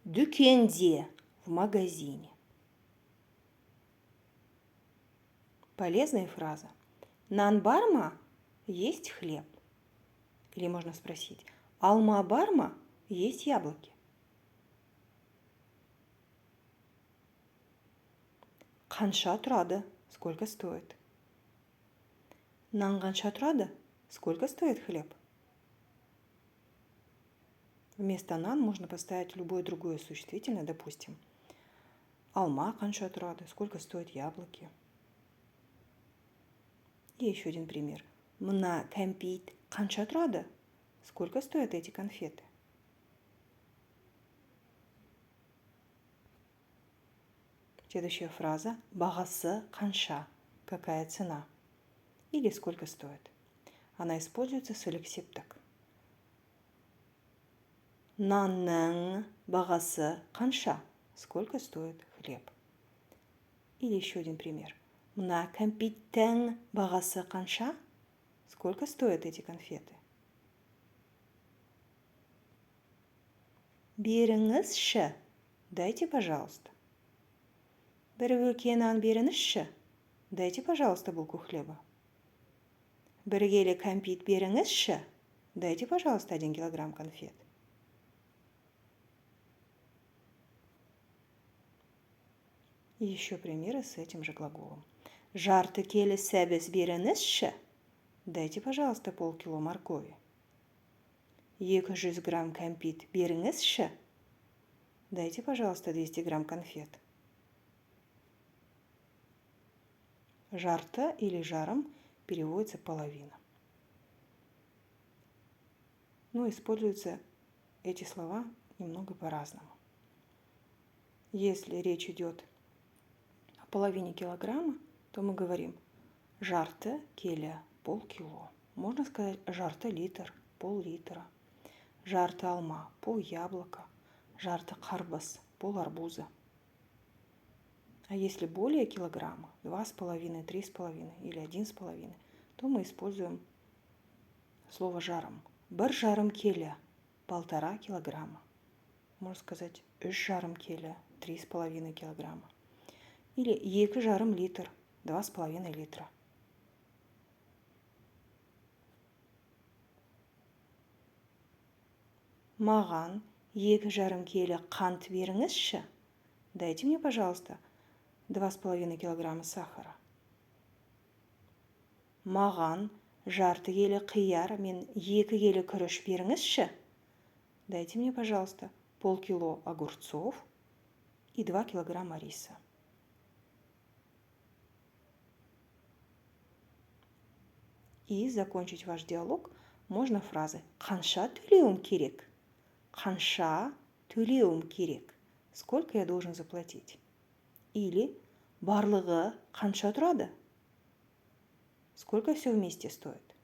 Дүкенде, в магазине. Полезная фраза. Нан бар ма? Есть хлеб. Или можно спросить, алма бар ма? Есть яблоки. Қанша тұрады? Сколько стоит? Нан қанша тұрады? Сколько стоит хлеб? Вместо нан можно поставить любое другое существительное, допустим. Алма қанша тұрады? Сколько стоят яблоки? И еще один пример. Мына кәмпит қанша тұрады? Сколько стоят эти конфеты? Следующая фраза. Бағасы қанша? Какая цена? Или сколько стоит? Она используется с эликсип так. Нанның бағасы қанша? Сколько стоит хлеб? Или еще один пример. Мына кәмпиттің бағасы қанша? Сколько стоят эти конфеты? Беріңізші. Дайте, пожалуйста. Бір бөлке нан беріңізші. Дайте, пожалуйста, булку хлеба. Бір келі кәмпит беріңізші. Дайте, пожалуйста, 1 килограмм конфет. И еще примеры с этим же глаголом. Жарты келі сәбіз беріңізші. Дайте, пожалуйста, полкило моркови. 200 грамм кәмпит беріңізші. Дайте, пожалуйста, 200 грамм конфет. Жарты или жаром переводится половина. Но используются эти слова немного по-разному. Если речь идет о половине килограмма, то мы говорим жарты келі полкило. Можно сказать жарты литр, пол-литра. Жарты алма, пол яблока. Жарты қарбыз, пол арбуза. А если более килограмма, 2,5, 3,5 или 1,5, то мы используем слово жаром. Бір жарым келі, 1,5 килограмма. Можно сказать, 3 жарым келі, 3,5 килограмма. Или 2 жарым литр, 2,5 литра. Маған 2 жарым келі қант беріңізші. Дайте мне, пожалуйста, 2,5 килограмма сахара. Маған жарты келі қияр мен 2 келі күріш беріңізші. Дайте мне, пожалуйста, полкило огурцов и 2 килограмма риса. И закончить ваш диалог можно фразой «Қанша төлеуім керек?» «Қанша төлеуім керек?» «Сколько я должен заплатить?» Или «Барлығы қанша тұрады?» «Сколько все вместе стоит?»